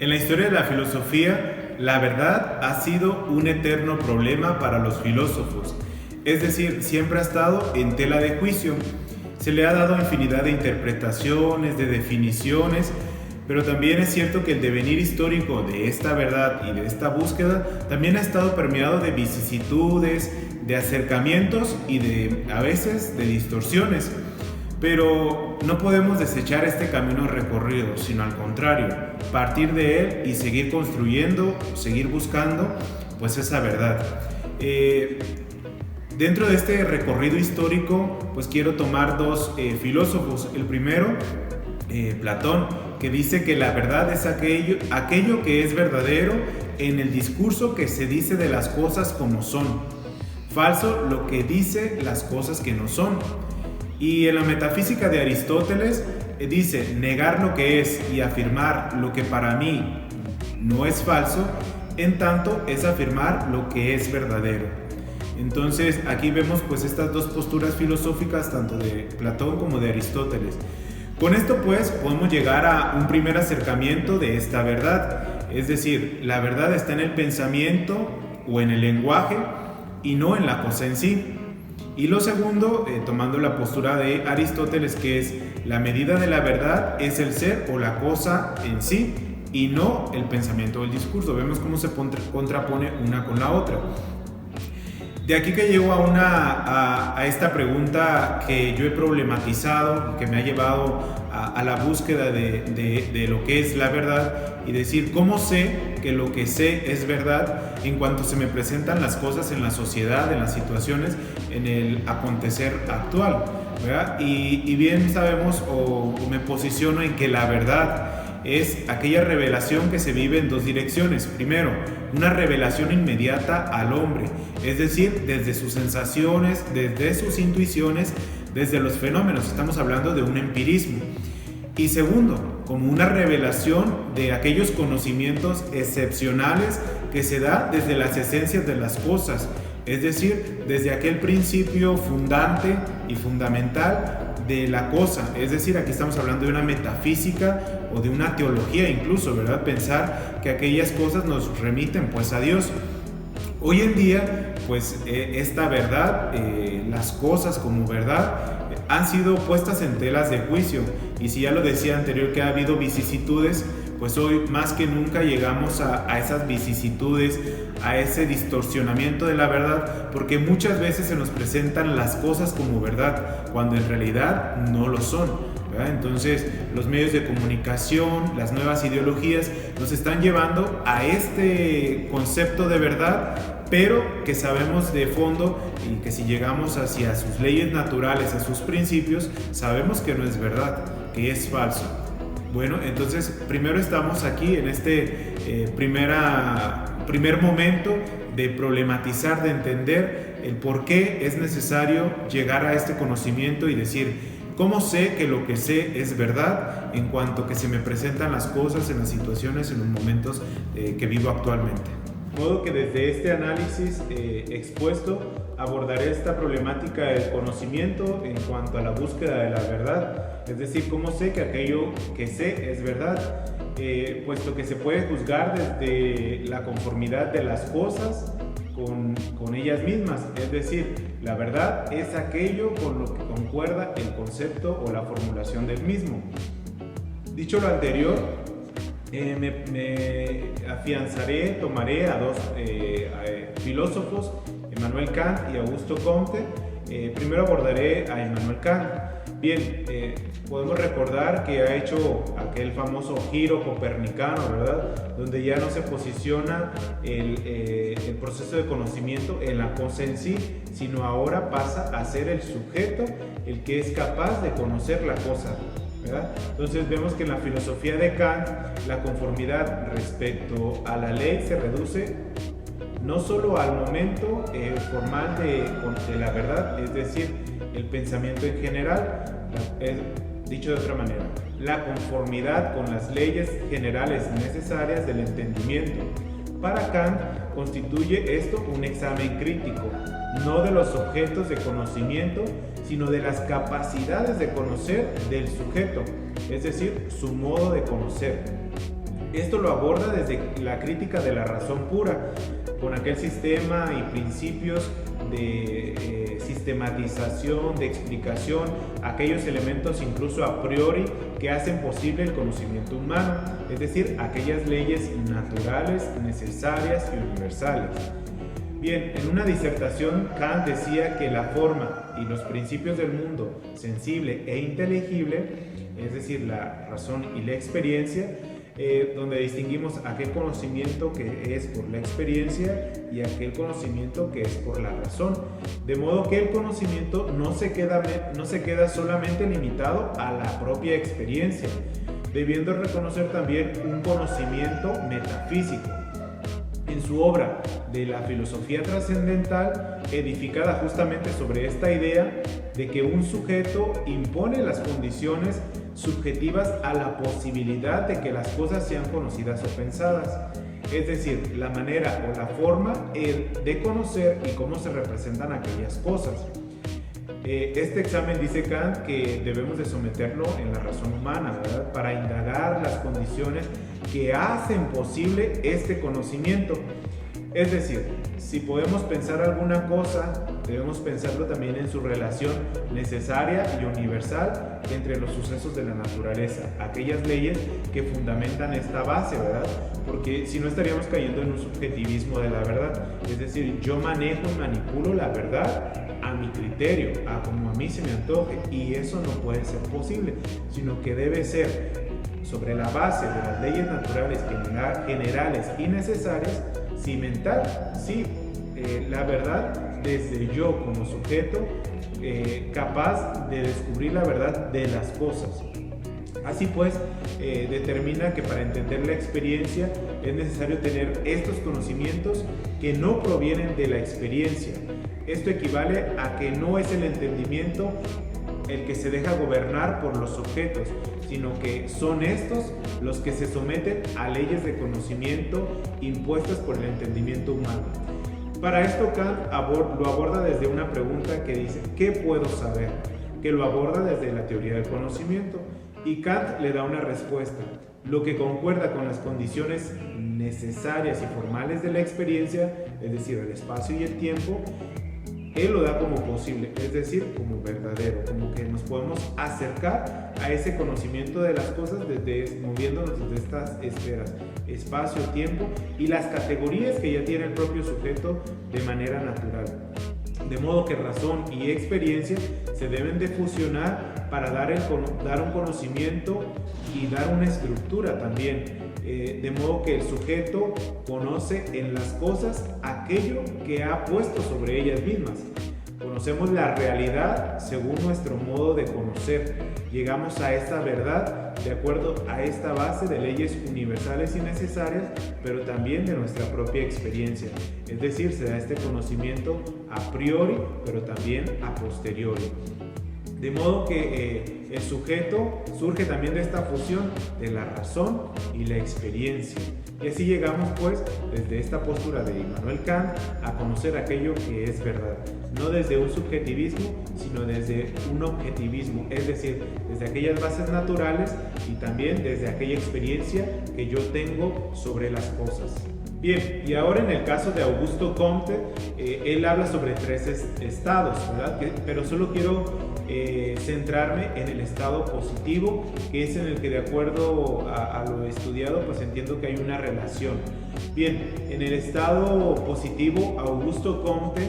En la historia de la filosofía, la verdad ha sido un eterno problema para los filósofos, es decir, siempre ha estado en tela de juicio. Se le ha dado infinidad de interpretaciones, de definiciones, pero también es cierto que el devenir histórico de esta verdad y de esta búsqueda también ha estado permeado de vicisitudes, de acercamientos y a veces de distorsiones. Pero no podemos desechar este camino recorrido, sino al contrario, partir de él y seguir construyendo, seguir buscando pues esa verdad. Dentro de este recorrido histórico, pues quiero tomar dos filósofos. El primero, Platón, que dice que la verdad es aquello que es verdadero en el discurso que se dice de las cosas como son. Falso lo que dice las cosas que no son. Y en la metafísica de Aristóteles dice, negar lo que es y afirmar lo que para mí no es falso, en tanto es afirmar lo que es verdadero. Entonces aquí vemos pues estas dos posturas filosóficas, tanto de Platón como de Aristóteles. Con esto pues podemos llegar a un primer acercamiento de esta verdad, es decir, la verdad está en el pensamiento o en el lenguaje y no en la cosa en sí. Y lo segundo, tomando la postura de Aristóteles, que es la medida de la verdad es el ser o la cosa en sí y no el pensamiento o el discurso. Vemos cómo se contrapone una con la otra. De aquí que llego a esta pregunta que yo he problematizado, que me ha llevado a la búsqueda de lo que es la verdad y decir cómo sé que lo que sé es verdad en cuanto se me presentan las cosas en la sociedad, en las situaciones, en el acontecer actual, ¿verdad? Y bien sabemos o me posiciono en que la verdad es aquella revelación que se vive en dos direcciones. Primero, una revelación inmediata al hombre, es decir, desde sus sensaciones, desde sus intuiciones, desde los fenómenos. Estamos hablando de un empirismo. Y segundo, como una revelación de aquellos conocimientos excepcionales que se da desde las esencias de las cosas, es decir, desde aquel principio fundante y fundamental de la cosa. Es decir, aquí estamos hablando de una metafísica o de una teología incluso, ¿verdad? Pensar que aquellas cosas nos remiten pues a Dios. Hoy en día, pues esta verdad, las cosas como verdad, han sido puestas en telas de juicio. Y si ya lo decía anterior que ha habido vicisitudes, pues hoy más que nunca llegamos a esas vicisitudes, a ese distorsionamiento de la verdad, porque muchas veces se nos presentan las cosas como verdad, cuando en realidad no lo son, ¿verdad? Entonces los medios de comunicación, las nuevas ideologías nos están llevando a este concepto de verdad, pero que sabemos de fondo y que si llegamos hacia sus leyes naturales, a sus principios, sabemos que no es verdad, que es falso. Bueno, entonces primero estamos aquí en este primer momento de problematizar, de entender el por qué es necesario llegar a este conocimiento y decir, ¿cómo sé que lo que sé es verdad en cuanto que se me presentan las cosas en las situaciones, en los momentos que vivo actualmente? De modo que desde este análisis expuesto abordaré esta problemática del conocimiento en cuanto a la búsqueda de la verdad, es decir, cómo sé que aquello que sé es verdad, puesto que se puede juzgar desde la conformidad de las cosas con ellas mismas, es decir, la verdad es aquello con lo que concuerda el concepto o la formulación del mismo. Dicho lo anterior, me afianzaré, tomaré a dos filósofos, Immanuel Kant y Augusto Comte. Primero abordaré a Immanuel Kant. Bien, podemos recordar que ha hecho aquel famoso giro copernicano, ¿verdad? Donde ya no se posiciona el proceso de conocimiento en la cosa en sí, sino ahora pasa a ser el sujeto el que es capaz de conocer la cosa, ¿verdad? Entonces vemos que en la filosofía de Kant la conformidad respecto a la ley se reduce no solo al momento formal de la verdad, es decir, el pensamiento en general, dicho de otra manera, la conformidad con las leyes generales necesarias del entendimiento. Para Kant constituye esto un examen crítico, no de los objetos de conocimiento, sino de las capacidades de conocer del sujeto, es decir, su modo de conocer. Esto lo aborda desde la crítica de la razón pura, con aquel sistema y principios de sistematización, de explicación, aquellos elementos incluso a priori que hacen posible el conocimiento humano, es decir, aquellas leyes naturales, necesarias y universales. Bien, en una disertación Kant decía que la forma y los principios del mundo sensible e inteligible, es decir, la razón y la experiencia, donde distinguimos aquel conocimiento que es por la experiencia y aquel conocimiento que es por la razón, de modo que el conocimiento no se queda solamente limitado a la propia experiencia, debiendo reconocer también un conocimiento metafísico. En su obra de la filosofía trascendental, edificada justamente sobre esta idea de que un sujeto impone las condiciones subjetivas a la posibilidad de que las cosas sean conocidas o pensadas, es decir, la manera o la forma de conocer y cómo se representan aquellas cosas. Este examen, dice Kant, que debemos de someterlo en la razón humana, ¿verdad?, para indagar las condiciones que hacen posible este conocimiento. Es decir, si podemos pensar alguna cosa, debemos pensarlo también en su relación necesaria y universal entre los sucesos de la naturaleza, aquellas leyes que fundamentan esta base, ¿verdad? Porque si no estaríamos cayendo en un subjetivismo de la verdad, es decir, yo manejo y manipulo la verdad a mi criterio, a como a mí se me antoje, y eso no puede ser posible, sino que debe ser sobre la base de las leyes naturales generales y necesarias, cimentar, sí, la verdad desde yo como sujeto capaz de descubrir la verdad de las cosas. Así pues, determina que para entender la experiencia es necesario tener estos conocimientos que no provienen de la experiencia. Esto equivale a que no es el entendimiento el que se deja gobernar por los objetos, sino que son estos los que se someten a leyes de conocimiento impuestas por el entendimiento humano. Para esto Kant lo aborda desde una pregunta que dice ¿qué puedo saber?, que lo aborda desde la teoría del conocimiento, y Kant le da una respuesta: lo que concuerda con las condiciones necesarias y formales de la experiencia, es decir, el espacio y el tiempo, él lo da como posible, es decir, como verdadero, como que nos podemos acercar a ese conocimiento de las cosas moviéndonos desde estas esferas, espacio, tiempo y las categorías que ya tiene el propio sujeto de manera natural. De modo que razón y experiencia se deben de fusionar para dar un conocimiento y dar una estructura también. De modo que el sujeto conoce en las cosas aquello que ha puesto sobre ellas mismas. Conocemos la realidad según nuestro modo de conocer. Llegamos a esta verdad de acuerdo a esta base de leyes universales y necesarias, pero también de nuestra propia experiencia. Es decir, se da este conocimiento a priori, pero también a posteriori. De modo que el sujeto surge también de esta fusión de la razón y la experiencia. Y así llegamos pues desde esta postura de Immanuel Kant a conocer aquello que es verdad, no desde un subjetivismo, sino desde un objetivismo, es decir, desde aquellas bases naturales y también desde aquella experiencia que yo tengo sobre las cosas. Bien, y ahora en el caso de Augusto Comte, él habla sobre tres estados, ¿verdad? Pero solo quiero centrarme en el estado positivo, que es en el que de acuerdo a lo estudiado, pues entiendo que hay una relación. Bien, en el estado positivo, Augusto Comte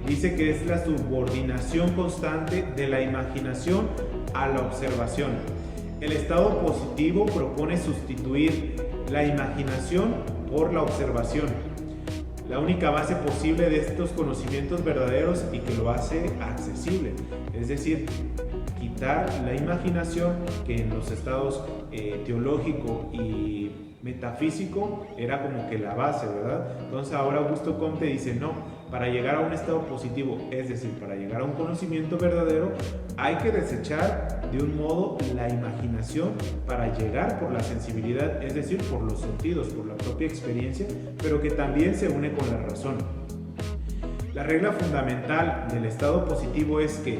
dice que es la subordinación constante de la imaginación a la observación. El estado positivo propone sustituir la imaginación por la observación, la única base posible de estos conocimientos verdaderos y que lo hace accesible, es decir, quitar la imaginación que en los estados teológico y metafísico era como que la base, ¿verdad? Entonces ahora Augusto Comte dice no, para llegar a un estado positivo, es decir, para llegar a un conocimiento verdadero, hay que desechar de un modo la imaginación para llegar por la sensibilidad, es decir, por los sentidos, por la propia experiencia, pero que también se une con la razón. La regla fundamental del estado positivo es que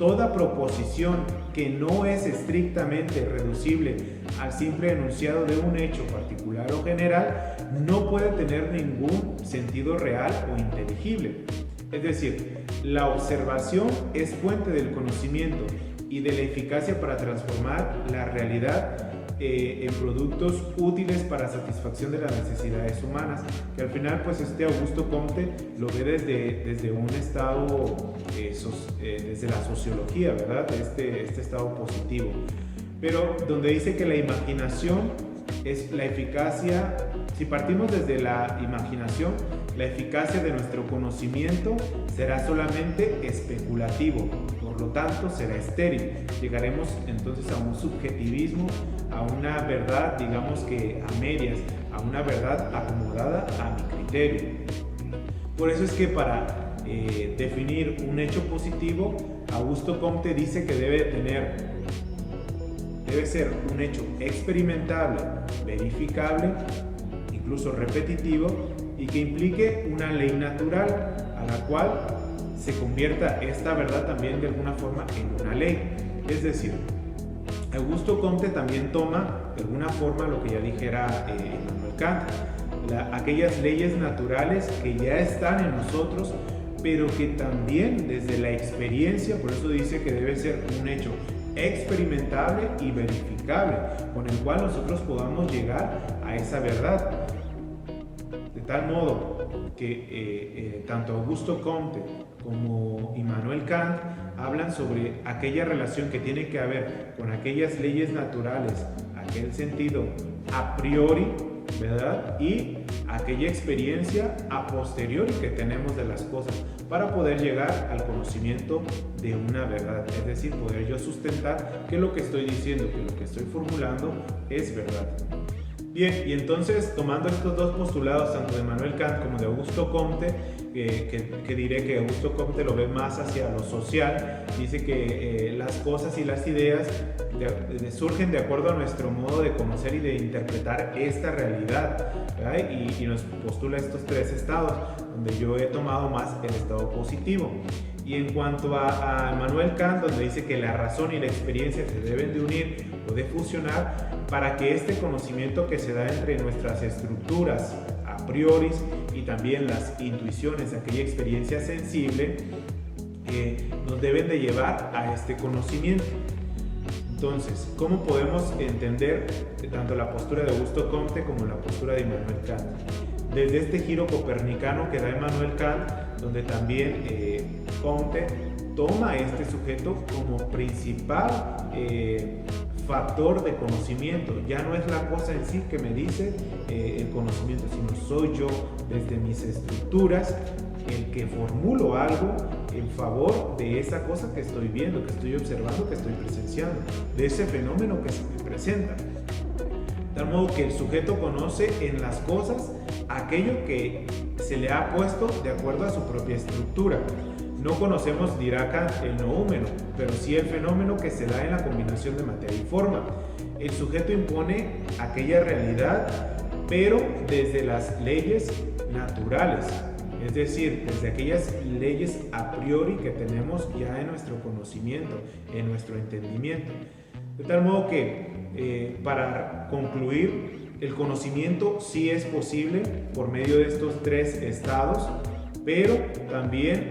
toda proposición que no es estrictamente reducible al simple enunciado de un hecho particular o general no puede tener ningún sentido real o inteligible. Es decir, la observación es fuente del conocimiento y de la eficacia para transformar la realidad en productos útiles para satisfacción de las necesidades humanas, que al final pues Augusto Comte lo ve desde un estado, desde la sociología, ¿verdad? Este estado positivo, pero donde dice que la imaginación es la eficacia. Si partimos desde la imaginación, la eficacia de nuestro conocimiento será solamente especulativo, por lo tanto será estéril. Llegaremos entonces a un subjetivismo, a una verdad, digamos que a medias, a una verdad acomodada a mi criterio. Por eso es que para definir un hecho positivo, Augusto Comte dice que debe ser un hecho experimentable, verificable, incluso repetitivo, y que implique una ley natural a la cual se convierta esta verdad también de alguna forma en una ley. Es decir, Augusto Comte también toma de alguna forma lo que ya dijera Immanuel Kant, aquellas leyes naturales que ya están en nosotros, pero que también desde la experiencia, por eso dice que debe ser un hecho experimentable y verificable, con el cual nosotros podamos llegar a esa verdad. De tal modo que tanto Augusto Comte como Immanuel Kant hablan sobre aquella relación que tiene que haber con aquellas leyes naturales, aquel sentido a priori, ¿verdad? Y aquella experiencia a posteriori que tenemos de las cosas para poder llegar al conocimiento de una verdad, es decir, poder yo sustentar que lo que estoy diciendo, que lo que estoy formulando es verdad. Bien, y entonces tomando estos dos postulados, tanto de Immanuel Kant como de Augusto Comte, que diré que Augusto Comte lo ve más hacia lo social, dice que las cosas y las ideas surgen de acuerdo a nuestro modo de conocer y de interpretar esta realidad, ¿verdad? Y nos postula estos tres estados, donde yo he tomado más el estado positivo. Y en cuanto a Immanuel Kant, donde dice que la razón y la experiencia se deben de unir o de fusionar para que este conocimiento que se da entre nuestras estructuras a priori y también las intuiciones, aquella experiencia sensible, nos deben de llevar a este conocimiento. Entonces, ¿cómo podemos entender tanto la postura de Augusto Comte como la postura de Immanuel Kant? Desde este giro copernicano que da Immanuel Kant, donde también Comte toma este sujeto como principal factor de conocimiento. Ya no es la cosa en sí que me dice el conocimiento, sino soy yo desde mis estructuras el que formulo algo en favor de esa cosa que estoy viendo, que estoy observando, que estoy presenciando, de ese fenómeno que se me presenta. De tal modo que el sujeto conoce en las cosas aquello que se le ha puesto de acuerdo a su propia estructura. No conocemos, dirá Kant, el noúmeno, pero sí el fenómeno que se da en la combinación de materia y forma. El sujeto impone aquella realidad, pero desde las leyes naturales, es decir, desde aquellas leyes a priori que tenemos ya en nuestro conocimiento, en nuestro entendimiento. De tal modo que, para concluir, el conocimiento sí es posible por medio de estos tres estados, pero también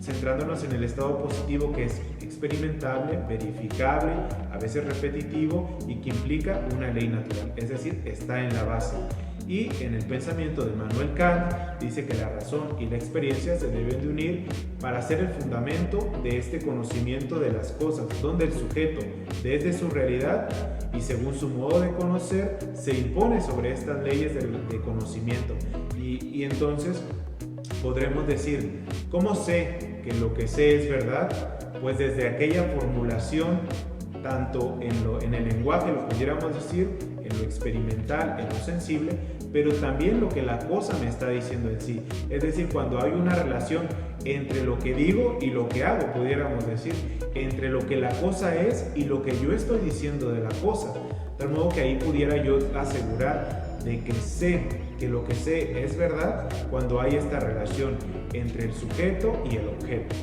centrándonos en el estado positivo, que es experimentable, verificable, a veces repetitivo y que implica una ley natural, es decir, está en la base. Y en el pensamiento de Immanuel Kant dice que la razón y la experiencia se deben de unir para ser el fundamento de este conocimiento de las cosas, donde el sujeto, desde su realidad y según su modo de conocer, se impone sobre estas leyes de conocimiento. Y entonces podremos decir, ¿cómo sé que lo que sé es verdad? Pues desde aquella formulación, tanto en el lenguaje, lo pudiéramos decir, en lo experimental, en lo sensible, pero también lo que la cosa me está diciendo en sí. Es decir, cuando hay una relación entre lo que digo y lo que hago, pudiéramos decir, entre lo que la cosa es y lo que yo estoy diciendo de la cosa. De tal modo que ahí pudiera yo asegurar de que sé que lo que sé es verdad cuando hay esta relación entre el sujeto y el objeto.